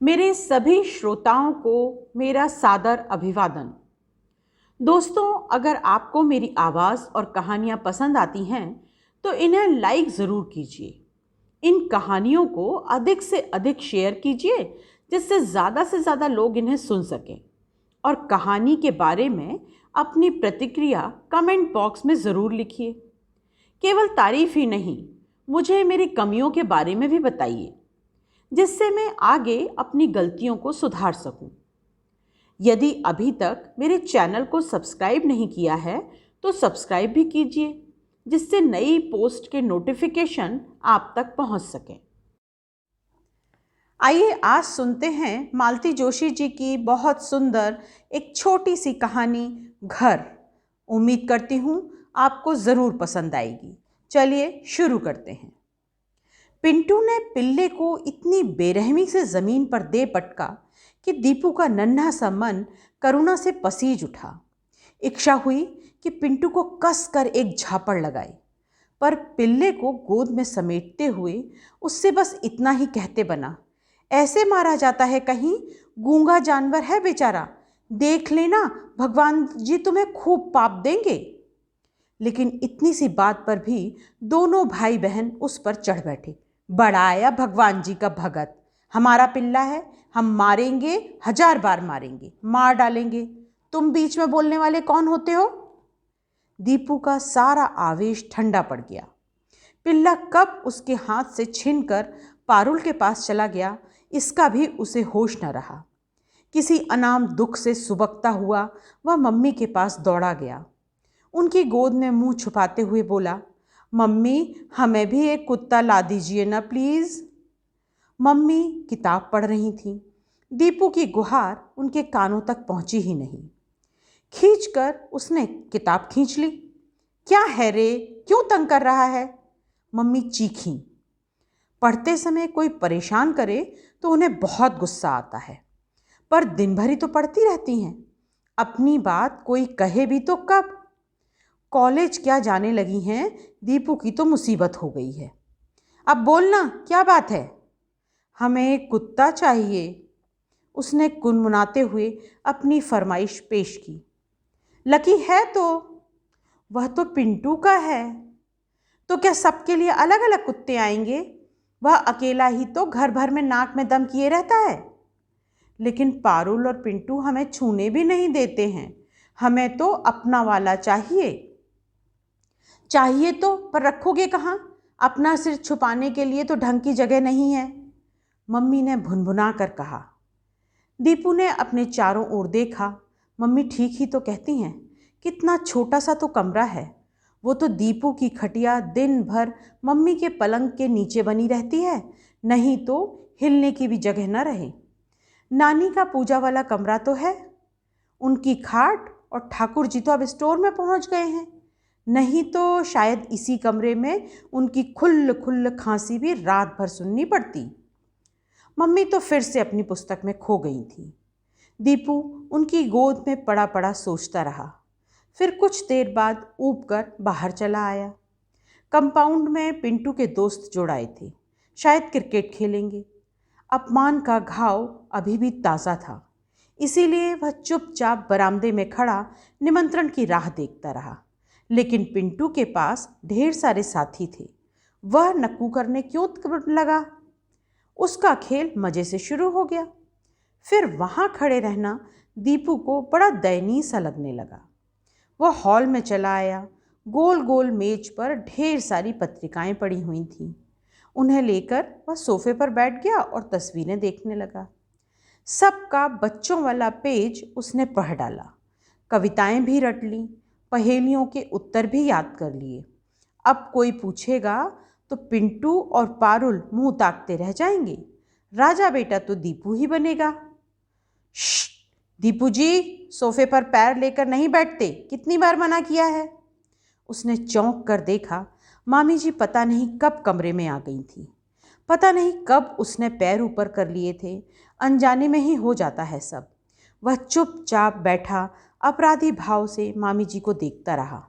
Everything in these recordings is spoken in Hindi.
मेरे सभी श्रोताओं को मेरा सादर अभिवादन। दोस्तों, अगर आपको मेरी आवाज़ और कहानियाँ पसंद आती हैं तो इन्हें लाइक ज़रूर कीजिए। इन कहानियों को अधिक से अधिक शेयर कीजिए जिससे ज़्यादा से ज़्यादा लोग इन्हें सुन सकें। और कहानी के बारे में अपनी प्रतिक्रिया कमेंट बॉक्स में ज़रूर लिखिए। केवल तारीफ ही नहीं, मुझे मेरी कमियों के बारे में भी बताइए जिससे मैं आगे अपनी गलतियों को सुधार सकूं। यदि अभी तक मेरे चैनल को सब्सक्राइब नहीं किया है तो सब्सक्राइब भी कीजिए जिससे नई पोस्ट के नोटिफिकेशन आप तक पहुंच सकें। आइए आज सुनते हैं मालती जोशी जी की बहुत सुंदर एक छोटी सी कहानी, घर। उम्मीद करती हूँ आपको ज़रूर पसंद आएगी। चलिए शुरू करते हैं। पिंटू ने पिल्ले को इतनी बेरहमी से ज़मीन पर दे पटका कि दीपू का नन्हा सा मन करुणा से पसीज उठा। इच्छा हुई कि पिंटू को कस कर एक झापड़ लगाए, पर पिल्ले को गोद में समेटते हुए उससे बस इतना ही कहते बना, ऐसे मारा जाता है कहीं? गूंगा जानवर है बेचारा, देख लेना भगवान जी तुम्हें खूब पाप देंगे। लेकिन इतनी सी बात पर भी दोनों भाई बहन उस पर चढ़ बैठे। बड़ा आया भगवान जी का भगत, हमारा पिल्ला है, हम मारेंगे, 1000 बार मारेंगे, मार डालेंगे। तुम बीच में बोलने वाले कौन होते हो? दीपू का सारा आवेश ठंडा पड़ गया। पिल्ला कब उसके हाथ से छिनकर पारुल के पास चला गया, इसका भी उसे होश न रहा। किसी अनाम दुख से सुबकता हुआ वह मम्मी के पास दौड़ा गया। उनकी गोद में मुंह छुपाते हुए बोला, मम्मी हमें भी एक कुत्ता ला दीजिए ना प्लीज़। मम्मी किताब पढ़ रही थीं। दीपू की गुहार उनके कानों तक पहुंची ही नहीं। खींचकर उसने किताब खींच ली। क्या है रे, क्यों तंग कर रहा है? मम्मी चीखीं। पढ़ते समय कोई परेशान करे तो उन्हें बहुत गुस्सा आता है, पर दिन भर ही तो पढ़ती रहती हैं। अपनी बात कोई कहे भी तो कब? कॉलेज क्या जाने लगी हैं, दीपू की तो मुसीबत हो गई है। अब बोलना, क्या बात है? हमें एक कुत्ता चाहिए, उसने गुनगुनाते हुए अपनी फरमाइश पेश की। लकी है तो? वह तो पिंटू का है। तो क्या सबके लिए अलग अलग कुत्ते आएंगे? वह अकेला ही तो घर भर में नाक में दम किए रहता है। लेकिन पारुल और पिंटू हमें छूने भी नहीं देते हैं, हमें तो अपना वाला चाहिए। चाहिए तो, पर रखोगे कहाँ? अपना सिर छुपाने के लिए तो ढंग की जगह नहीं है, मम्मी ने भुनभुना कर कहा। दीपू ने अपने चारों ओर देखा। मम्मी ठीक ही तो कहती हैं, कितना छोटा सा तो कमरा है। वो तो दीपू की खटिया दिन भर मम्मी के पलंग के नीचे बनी रहती है, नहीं तो हिलने की भी जगह न रहे। नानी का पूजा वाला कमरा तो है, उनकी खाट, और ठाकुर जी तो अब स्टोर में पहुंच गए हैं, नहीं तो शायद इसी कमरे में उनकी खुल्ल खुल्ल खांसी भी रात भर सुननी पड़ती। मम्मी तो फिर से अपनी पुस्तक में खो गई थी। दीपू उनकी गोद में पड़ा पड़ा सोचता रहा। फिर कुछ देर बाद ऊब कर बाहर चला आया। कंपाउंड में पिंटू के दोस्त जुड़ आए थे, शायद क्रिकेट खेलेंगे। अपमान का घाव अभी भी ताज़ा था, इसीलिए वह चुपचाप बरामदे में खड़ा निमंत्रण की राह देखता रहा। लेकिन पिंटू के पास ढेर सारे साथी थे, वह नक्कू करने क्यों लगा? उसका खेल मज़े से शुरू हो गया। फिर वहाँ खड़े रहना दीपू को बड़ा दयनीय सा लगने लगा। वह हॉल में चला आया। गोल गोल मेज पर ढेर सारी पत्रिकाएं पड़ी हुई थीं। उन्हें लेकर वह सोफे पर बैठ गया और तस्वीरें देखने लगा। सबका बच्चों वाला पेज उसने पढ़ डाला, कविताएं भी रट लीं, पहेलियों के उत्तर भी याद कर लिए। अब कोई पूछेगा तो पिंटू और पारुल मुंह ताकते रह जाएंगे, राजा बेटा तो दीपू ही बनेगा। श्श, दीपू जी सोफे पर पैर लेकर नहीं बैठते, कितनी बार मना किया है? उसने चौंक कर देखा। मामी जी पता नहीं कब कमरे में आ गई थी, पता नहीं कब उसने पैर ऊपर कर लिए थे। अनजाने में ही हो जाता है सब। वह चुपचाप बैठा अपराधी भाव से मामी जी को देखता रहा,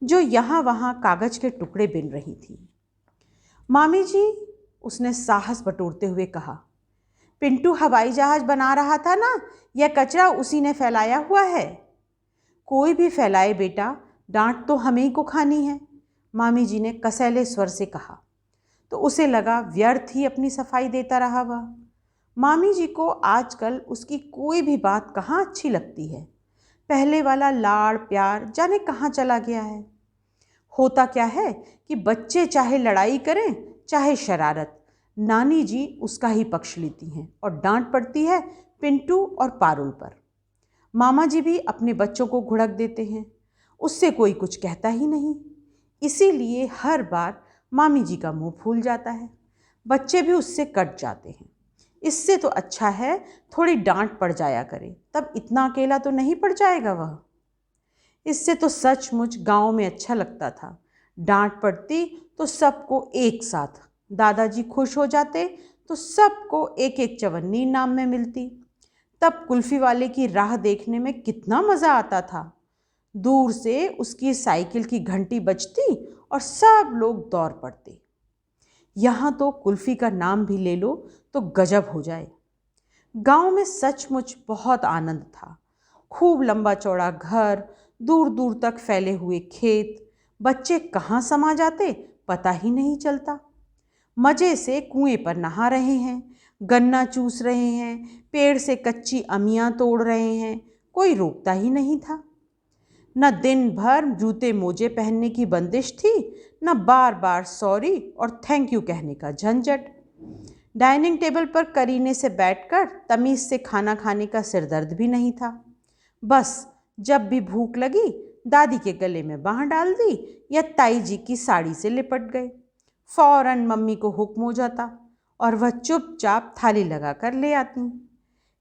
जो यहाँ वहाँ कागज के टुकड़े बिन रही थी। मामी जी, उसने साहस बटोरते हुए कहा, पिंटू हवाई जहाज बना रहा था ना, यह कचरा उसी ने फैलाया हुआ है। कोई भी फैलाए बेटा, डांट तो हमें ही को खानी है, मामी जी ने कसैले स्वर से कहा। तो उसे लगा व्यर्थ ही अपनी सफाई देता रहा वह। मामी जी को आजकल उसकी कोई भी बात कहाँ अच्छी लगती है। पहले वाला लाड़ प्यार जाने कहाँ चला गया है। होता क्या है कि बच्चे चाहे लड़ाई करें चाहे शरारत, नानी जी उसका ही पक्ष लेती हैं और डांट पड़ती है पिंटू और पारुल पर। मामा जी भी अपने बच्चों को घुड़क देते हैं, उससे कोई कुछ कहता ही नहीं। इसीलिए हर बार मामी जी का मुंह फूल जाता है, बच्चे भी उससे कट जाते हैं। इससे तो अच्छा है थोड़ी डांट पड़ जाया करे, तब इतना अकेला तो नहीं पड़ जाएगा वह। इससे तो सचमुच गांव में अच्छा लगता था। डांट पड़ती तो सबको एक साथ, दादाजी खुश हो जाते तो सबको एक एक चवन्नी इनाम में मिलती। तब कुल्फी वाले की राह देखने में कितना मज़ा आता था। दूर से उसकी साइकिल की घंटी बजती और सब लोग दौड़ पड़ते। यहाँ तो कुल्फी का नाम भी ले लो तो गजब हो जाए। गांव में सचमुच बहुत आनंद था। खूब लंबा चौड़ा घर, दूर दूर तक फैले हुए खेत, बच्चे कहाँ समा जाते पता ही नहीं चलता। मज़े से कुएं पर नहा रहे हैं, गन्ना चूस रहे हैं, पेड़ से कच्ची अमियाँ तोड़ रहे हैं, कोई रोकता ही नहीं था। न दिन भर जूते मोजे पहनने की बंदिश थी, न बार बार सॉरी और थैंक यू कहने का झंझट। डाइनिंग टेबल पर करीने से बैठकर तमीज़ से खाना खाने का सिरदर्द भी नहीं था। बस जब भी भूख लगी दादी के गले में बाँह डाल दी या ताई जी की साड़ी से लिपट गए, फौरन मम्मी को हुक्म हो जाता और वह चुपचाप थाली लगाकर ले आती।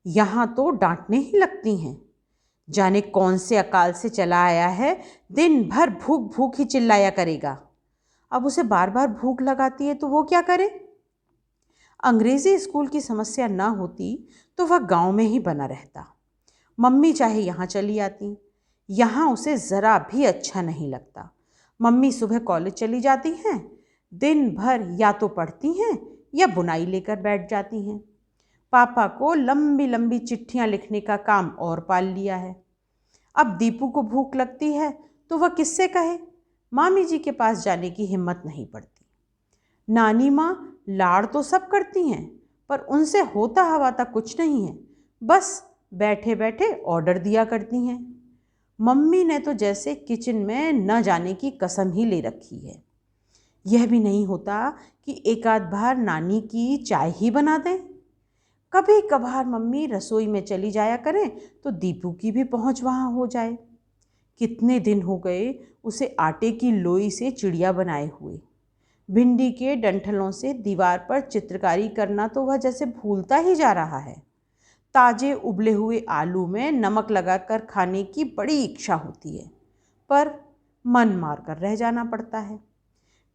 यहाँ तो डांटने ही लगती हैं। जाने कौन से अकाल से चला आया है, दिन भर भूख भूख ही चिल्लाया करेगा। अब उसे बार बार भूख लगाती है तो वो क्या करे। अंग्रेजी स्कूल की समस्या ना होती तो वह गांव में ही बना रहता। मम्मी चाहे यहाँ चली आती, यहाँ उसे ज़रा भी अच्छा नहीं लगता। मम्मी सुबह कॉलेज चली जाती हैं, दिन भर या तो पढ़ती हैं या बुनाई लेकर बैठ जाती हैं। पापा को लंबी लंबी चिट्ठियाँ लिखने का काम और पाल लिया है। अब दीपू को भूख लगती है तो वह किससे कहे, मामी जी के पास जाने की हिम्मत नहीं पड़ती। नानी माँ लाड़ तो सब करती हैं पर उनसे होता हवाता कुछ नहीं है, बस बैठे बैठे ऑर्डर दिया करती हैं। मम्मी ने तो जैसे किचन में न जाने की कसम ही ले रखी है। यह भी नहीं होता कि एक आध बार नानी की चाय ही बना दें। कभी कभार मम्मी रसोई में चली जाया करें तो दीपू की भी पहुंच वहां हो जाए। कितने दिन हो गए उसे आटे की लोई से चिड़िया बनाए हुए। भिंडी के डंठलों से दीवार पर चित्रकारी करना तो वह जैसे भूलता ही जा रहा है। ताजे उबले हुए आलू में नमक लगाकर खाने की बड़ी इच्छा होती है, पर मन मारकर रह जाना पड़ता है।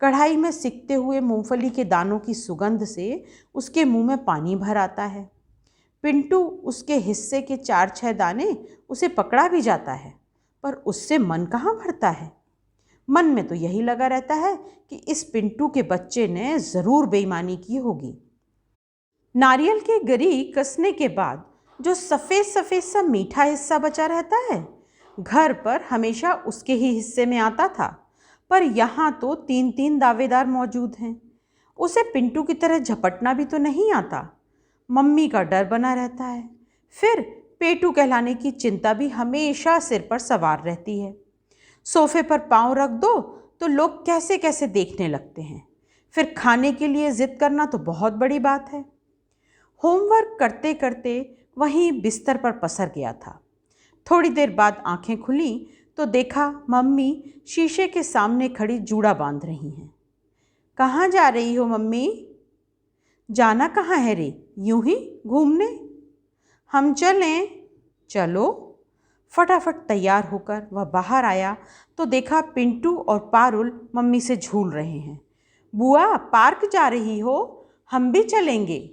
कढ़ाई में सिकते हुए मूंगफली के दानों की सुगंध से उसके मुंह में पानी भर आता है। पिंटू उसके हिस्से के 4-6 दाने उसे पकड़ा भी जाता है, पर उससे मन कहाँ भरता है। मन में तो यही लगा रहता है कि इस पिंटू के बच्चे ने ज़रूर बेईमानी की होगी। नारियल के गरी कसने के बाद जो सफ़ेद सफ़ेद सा मीठा हिस्सा बचा रहता है, घर पर हमेशा उसके ही हिस्से में आता था, पर यहाँ तो 3-3 दावेदार मौजूद हैं। उसे पिंटू की तरह झपटना भी तो नहीं आता। मम्मी का डर बना रहता है, फिर पेटू कहलाने की चिंता भी हमेशा सिर पर सवार रहती है। सोफे पर पाँव रख दो तो लोग कैसे कैसे देखने लगते हैं, फिर खाने के लिए ज़िद करना तो बहुत बड़ी बात है। होमवर्क करते करते वहीं बिस्तर पर पसर गया था। थोड़ी देर बाद आंखें खुली तो देखा मम्मी शीशे के सामने खड़ी जूड़ा बांध रही हैं। कहाँ जा रही हो मम्मी? जाना कहाँ है रे, यूं ही घूमने। हम चलें? चलो। फटाफट तैयार होकर वह बाहर आया तो देखा पिंटू और पारुल मम्मी से झूल रहे हैं। बुआ पार्क जा रही हो, हम भी चलेंगे।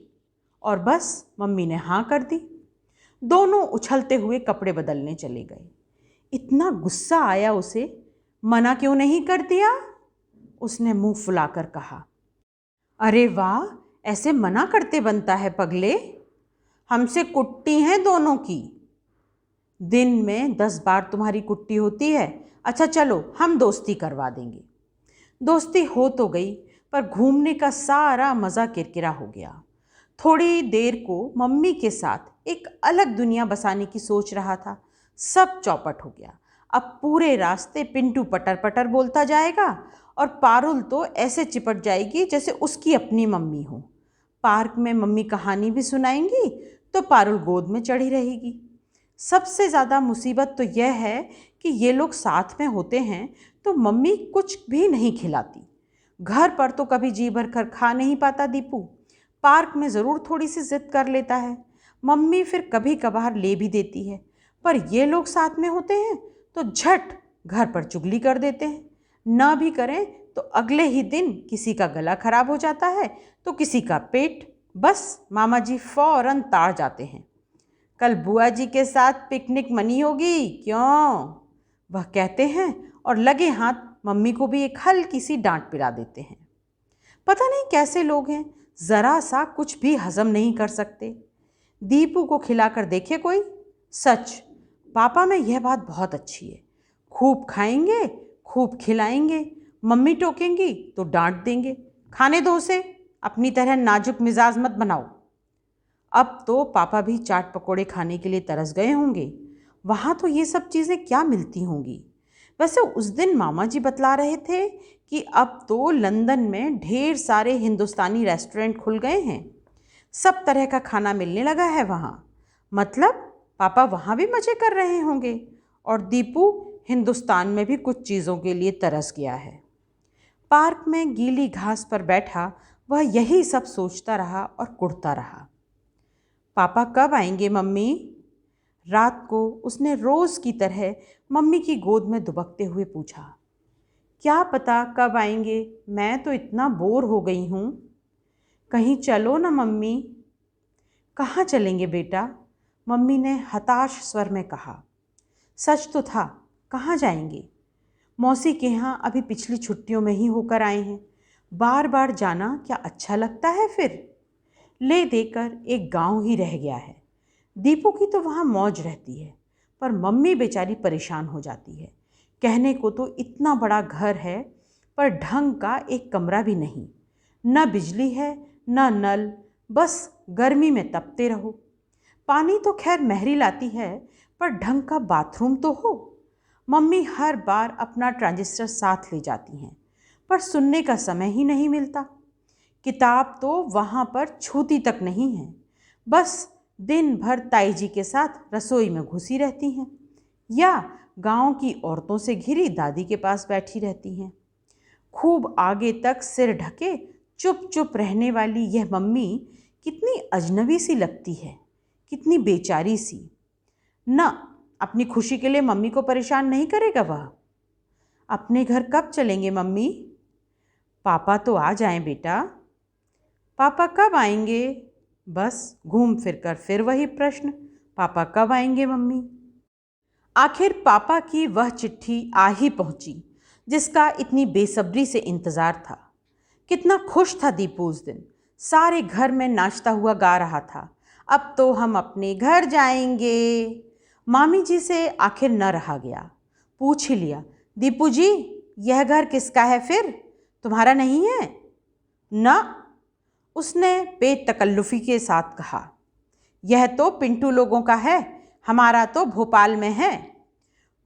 और बस मम्मी ने हाँ कर दी। दोनों उछलते हुए कपड़े बदलने चले गए। इतना गुस्सा आया उसे, मना क्यों नहीं कर दिया? उसने मुंह फुलाकर कहा। अरे वाह, ऐसे मना करते बनता है पगले। हमसे कुट्टी हैं दोनों की। दिन में 10 बार तुम्हारी कुट्टी होती है। अच्छा चलो, हम दोस्ती करवा देंगे। दोस्ती हो तो गई, पर घूमने का सारा मज़ा किरकिरा हो गया। थोड़ी देर को मम्मी के साथ एक अलग दुनिया बसाने की सोच रहा था, सब चौपट हो गया। अब पूरे रास्ते पिंटू पटर पटर बोलता जाएगा और पारुल तो ऐसे चिपट जाएगी जैसे उसकी अपनी मम्मी हो। पार्क में मम्मी कहानी भी सुनाएंगी तो पारुल गोद में चढ़ी रहेगी। सबसे ज़्यादा मुसीबत तो यह है कि ये लोग साथ में होते हैं तो मम्मी कुछ भी नहीं खिलाती। घर पर तो कभी जी भर कर खा नहीं पाता दीपू, पार्क में ज़रूर थोड़ी सी जिद कर लेता है। मम्मी फिर कभी कभार ले भी देती है, पर ये लोग साथ में होते हैं तो झट घर पर चुगली कर देते हैं। ना भी करें तो अगले ही दिन किसी का गला खराब हो जाता है तो किसी का पेट। बस मामा जी फौरन ताड़ जाते हैं। कल बुआ जी के साथ पिकनिक मनी होगी क्यों, वह कहते हैं और लगे हाथ मम्मी को भी एक हल्की सी डांट पिला देते हैं। पता नहीं कैसे लोग हैं, ज़रा सा कुछ भी हजम नहीं कर सकते। दीपू को खिलाकर देखे कोई। सच, पापा में यह बात बहुत अच्छी है, खूब खाएंगे, खूब खिलाएंगे, मम्मी टोकेंगी तो डांट देंगे, खाने दो उसे, अपनी तरह नाजुक मिजाज मत बनाओ। अब तो पापा भी चाट पकोड़े खाने के लिए तरस गए होंगे। वहाँ तो ये सब चीज़ें क्या मिलती होंगी। वैसे उस दिन मामा जी बतला रहे थे कि अब तो लंदन में ढेर सारे हिंदुस्तानी रेस्टोरेंट खुल गए हैं, सब तरह का खाना मिलने लगा है वहाँ। मतलब पापा वहाँ भी मज़े कर रहे होंगे और दीपू हिंदुस्तान में भी कुछ चीज़ों के लिए तरस गया है। पार्क में गीली घास पर बैठा वह यही सब सोचता रहा और कुढ़ता रहा। पापा कब आएंगे मम्मी? रात को उसने रोज़ की तरह मम्मी की गोद में दुबकते हुए पूछा। क्या पता कब आएंगे, मैं तो इतना बोर हो गई हूँ। कहीं चलो ना मम्मी। कहाँ चलेंगे बेटा? मम्मी ने हताश स्वर में कहा। सच तो था, कहाँ जाएंगे? मौसी के यहाँ अभी पिछली छुट्टियों में ही होकर आए हैं, बार बार जाना क्या अच्छा लगता है फिर? ले देकर एक गांव ही रह गया है। दीपू की तो वहाँ मौज रहती है, पर मम्मी बेचारी परेशान हो जाती है। कहने को तो इतना बड़ा घर है, पर ढंग का एक कमरा भी नहीं, न बिजली है न नल, बस गर्मी में तपते रहो। पानी तो खैर महरी लाती है, पर ढंग का बाथरूम तो हो। मम्मी हर बार अपना ट्रांजिस्टर साथ ले जाती हैं, पर सुनने का समय ही नहीं मिलता। किताब तो वहाँ पर छूती तक नहीं है, बस दिन भर ताई जी के साथ रसोई में घुसी रहती हैं या गांव की औरतों से घिरी दादी के पास बैठी रहती हैं। खूब आगे तक सिर ढके चुप चुप रहने वाली यह मम्मी कितनी अजनबी सी लगती है, कितनी बेचारी सी। न अपनी खुशी के लिए मम्मी को परेशान नहीं करेगा वह। अपने घर कब चलेंगे मम्मी? पापा तो आ जाएं बेटा। पापा कब आएंगे? बस घूम फिर कर फिर वही प्रश्न, पापा कब आएंगे मम्मी? आखिर पापा की वह चिट्ठी आ ही पहुंची जिसका इतनी बेसब्री से इंतज़ार था। कितना खुश था दीपू उस दिन, सारे घर में नाचता हुआ गा रहा था, अब तो हम अपने घर जाएंगे। मामी जी से आखिर न रहा गया, पूछ ही लिया, दीपू जी यह घर किसका है फिर, तुम्हारा नहीं है? न, उसने बेतकल्लुफ़ी के साथ कहा। यह तो पिंटू लोगों का है, हमारा तो भोपाल में है।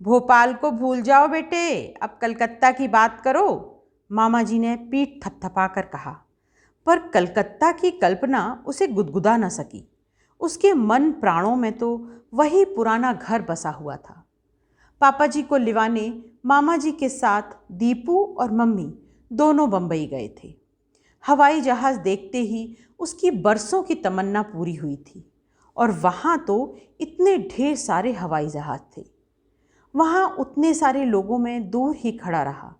भोपाल को भूल जाओ बेटे, अब कलकत्ता की बात करो, मामा जी ने पीठ थपथपा कर कहा। पर कलकत्ता की कल्पना उसे गुदगुदा न सकी। उसके मन प्राणों में तो वही पुराना घर बसा हुआ था। पापा जी को लिवाने मामा जी के साथ दीपू और मम्मी दोनों बम्बई गए थे। हवाई जहाज़ देखते ही उसकी बरसों की तमन्ना पूरी हुई थी, और वहाँ तो इतने ढेर सारे हवाई जहाज़ थे। वहाँ उतने सारे लोगों में दूर ही खड़ा रहा,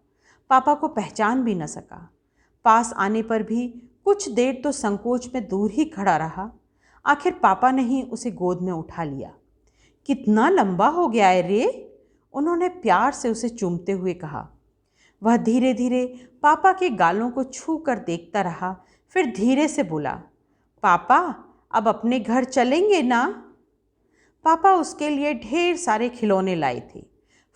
पापा को पहचान भी न सका। पास आने पर भी कुछ देर तो संकोच में दूर ही खड़ा रहा। आखिर पापा ने ही उसे गोद में उठा लिया। कितना लंबा हो गया है रे, उन्होंने प्यार से उसे चूमते हुए कहा। वह धीरे धीरे पापा के गालों को छू कर देखता रहा, फिर धीरे से बोला, पापा अब अपने घर चलेंगे ना? पापा उसके लिए ढेर सारे खिलौने लाए थे।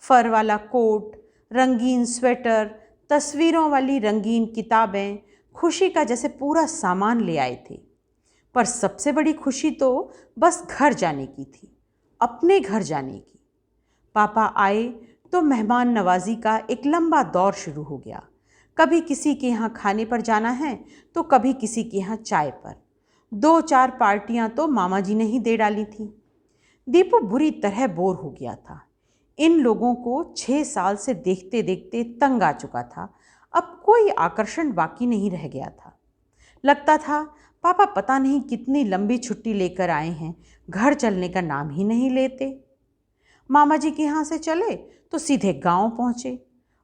फर वाला कोट, रंगीन स्वेटर, तस्वीरों वाली रंगीन किताबें, खुशी का जैसे पूरा सामान ले आए थे। पर सबसे बड़ी खुशी तो बस घर जाने की थी, अपने घर जाने की। पापा आए तो मेहमान नवाजी का एक लंबा दौर शुरू हो गया। कभी किसी के यहाँ खाने पर जाना है तो कभी किसी के यहाँ चाय पर। 2-4 पार्टियाँ तो मामा जी ने ही दे डाली थी। दीपू बुरी तरह बोर हो गया था। इन लोगों को 6 साल से देखते देखते तंग आ चुका था। अब कोई आकर्षण बाकी नहीं रह गया था। लगता था पापा पता नहीं कितनी लंबी छुट्टी लेकर आए हैं, घर चलने का नाम ही नहीं लेते। मामा जी के यहाँ से चले तो सीधे गांव पहुँचे।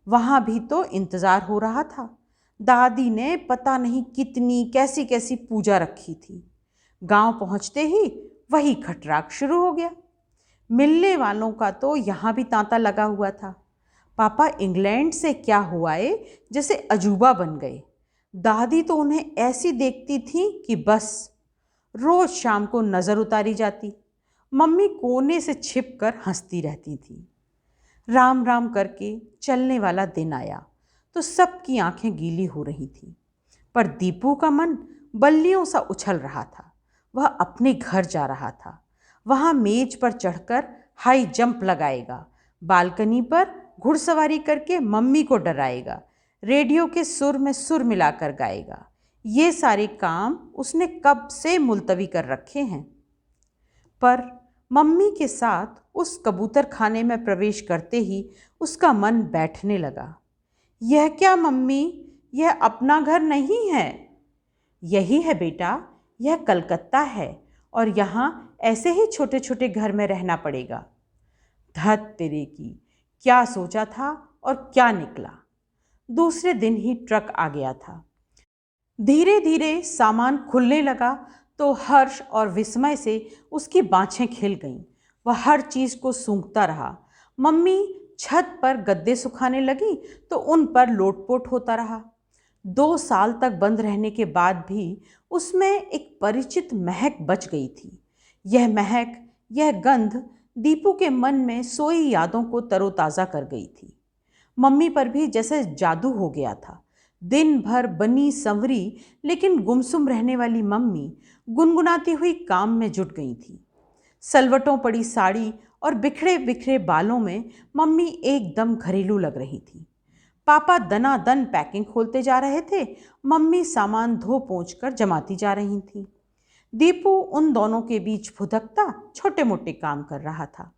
वहाँ भी तो इंतज़ार हो रहा था। दादी ने पता नहीं कितनी कैसी कैसी पूजा रखी थी। गांव पहुँचते ही वही खटराक शुरू हो गया। मिलने वालों का तो यहाँ भी तांता लगा हुआ था। पापा इंग्लैंड से क्या हुआ जैसे अजूबा बन गए। दादी तो उन्हें ऐसी देखती थी कि बस रोज़ शाम को नज़र उतारी जाती। मम्मी कोने से छिप कर हंसती रहती थी। राम राम करके चलने वाला दिन आया तो सबकी आंखें गीली हो रही थी। पर दीपू का मन बल्लियों सा उछल रहा था। वह अपने घर जा रहा था। वहाँ मेज पर चढ़कर हाई जंप लगाएगा, बालकनी पर घुड़सवारी करके मम्मी को डराएगा, रेडियो के सुर में सुर मिलाकर गाएगा। ये सारे काम उसने कब से मुलतवी कर रखे हैं। पर मम्मी के साथ उस कबूतर खाने में प्रवेश करते ही उसका मन बैठने लगा। यह क्या मम्मी, यह अपना घर नहीं है। यही है बेटा, यह कलकत्ता है और यहाँ ऐसे ही छोटे छोटे घर में रहना पड़ेगा। धत तेरे की, क्या सोचा था और क्या निकला। दूसरे दिन ही ट्रक आ गया था। धीरे धीरे सामान खुलने लगा तो हर्ष और विस्मय से उसकी बाँछें खिल गईं। वह हर चीज़ को सूंघता रहा। मम्मी छत पर गद्दे सुखाने लगी तो उन पर लोटपोट होता रहा। 2 साल तक बंद रहने के बाद भी उसमें एक परिचित महक बच गई थी। यह महक, यह गंध दीपू के मन में सोई यादों को तरोताज़ा कर गई थी। मम्मी पर भी जैसे जादू हो गया था। दिन भर बनी संवरी लेकिन गुमसुम रहने वाली मम्मी गुनगुनाती हुई काम में जुट गई थी। सलवटों पड़ी साड़ी और बिखरे बिखरे बालों में मम्मी एकदम घरेलू लग रही थी। पापा दनादन पैकिंग खोलते जा रहे थे, मम्मी सामान धो पोंछ कर जमाती जा रही थी। दीपू उन दोनों के बीच फुदकता छोटे मोटे काम कर रहा था।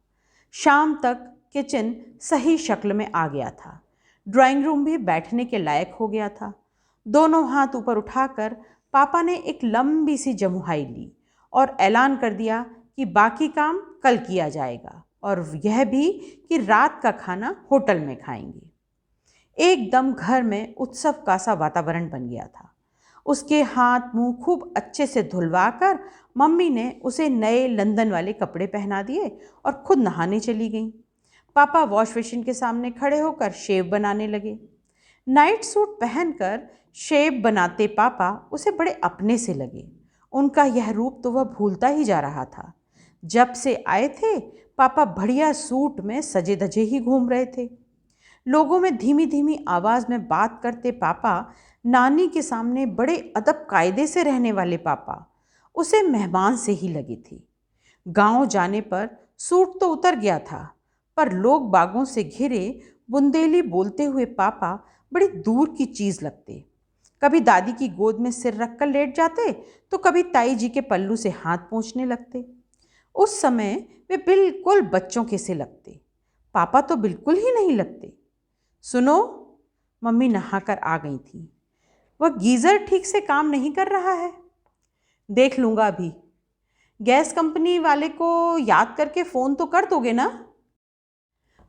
शाम तक किचन सही शक्ल में आ गया था। ड्राइंग रूम भी बैठने के लायक हो गया था। दोनों हाथ ऊपर उठाकर पापा ने एक लंबी सी जमुहाई ली और ऐलान कर दिया कि बाकी काम कल किया जाएगा और यह भी कि रात का खाना होटल में खाएंगे। एकदम घर में उत्सव का सा वातावरण बन गया था। उसके हाथ मुंह खूब अच्छे से धुलवा कर मम्मी ने उसे नए लंदन वाले कपड़े पहना दिए और खुद नहाने चली गईं। पापा वॉश बेसिन के सामने खड़े होकर शेव बनाने लगे। नाइट सूट पहनकर शेव बनाते पापा उसे बड़े अपने से लगे। उनका यह रूप तो वह भूलता ही जा रहा था। जब से आए थे पापा बढ़िया सूट में सजे धजे ही घूम रहे थे। लोगों में धीमी धीमी आवाज़ में बात करते पापा, नानी के सामने बड़े अदब कायदे से रहने वाले पापा उसे मेहमान से ही लगे थे। गांव जाने पर सूट तो उतर गया था, पर लोग बागों से घिरे बुंदेली बोलते हुए पापा बड़ी दूर की चीज़ लगते। कभी दादी की गोद में सिर रखकर लेट जाते तो कभी ताई जी के पल्लू से हाथ पोंछने लगते। उस समय वे बिल्कुल बच्चों के से लगते। पापा तो बिल्कुल ही नहीं लगते। सुनो, मम्मी नहाकर आ गई थी। वह गीज़र ठीक से काम नहीं कर रहा है। देख लूँगा अभी। गैस कंपनी वाले को याद करके फ़ोन तो कर दोगे ना?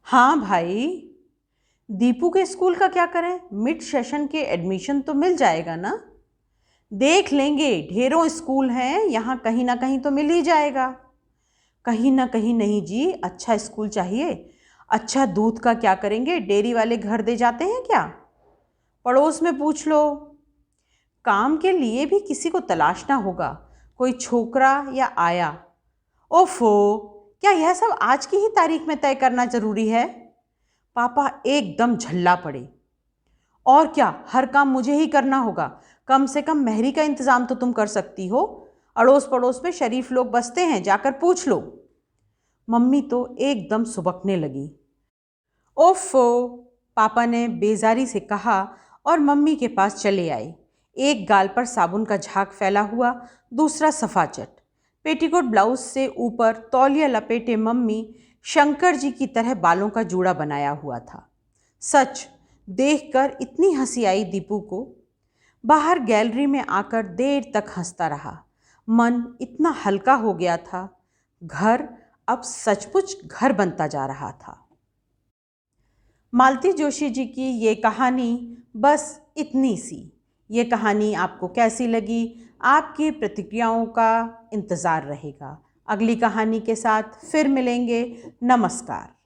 हाँ भाई। दीपू के स्कूल का क्या करें? मिड सेशन के एडमिशन तो मिल जाएगा ना? देख लेंगे, ढेरों स्कूल हैं, यहाँ कहीं ना कहीं तो मिल ही जाएगा। कहीं ना कहीं नहीं जी, अच्छा स्कूल चाहिए। अच्छा दूध का क्या करेंगे? डेयरी वाले घर दे जाते हैं क्या? पड़ोस में पूछ लो। काम के लिए भी किसी को तलाशना होगा। कोई छोकरा या आया। ओफो, क्या यह सब आज की ही तारीख में तय करना जरूरी है? पापा एकदम झल्ला पड़े। और क्या, हर काम मुझे ही करना होगा? कम से कम मेहरी का इंतजाम तो तुम कर सकती हो। अड़ोस पड़ोस में शरीफ लोग बसते हैं, जाकर पूछ लो। मम्मी तो एकदम सुबकने लगी। ओफो, पापा ने बेजारी से कहा और मम्मी के पास चले आए। एक गाल पर साबुन का झाग फैला हुआ, दूसरा सफाचट। पेटीकोट ब्लाउज से ऊपर तौलिया लपेटे मम्मी शंकर जी की तरह बालों का जूड़ा बनाया हुआ था। सच, देखकर इतनी हंसी आई दीपू को। बाहर गैलरी में आकर देर तक हंसता रहा। मन इतना हल्का हो गया था। घर अब सचमुच घर बनता जा रहा था। मालती जोशी जी की ये कहानी बस इतनी सी। ये कहानी आपको कैसी लगी? आपकी प्रतिक्रियाओं का इंतज़ार रहेगा। अगली कहानी के साथ फिर मिलेंगे। नमस्कार।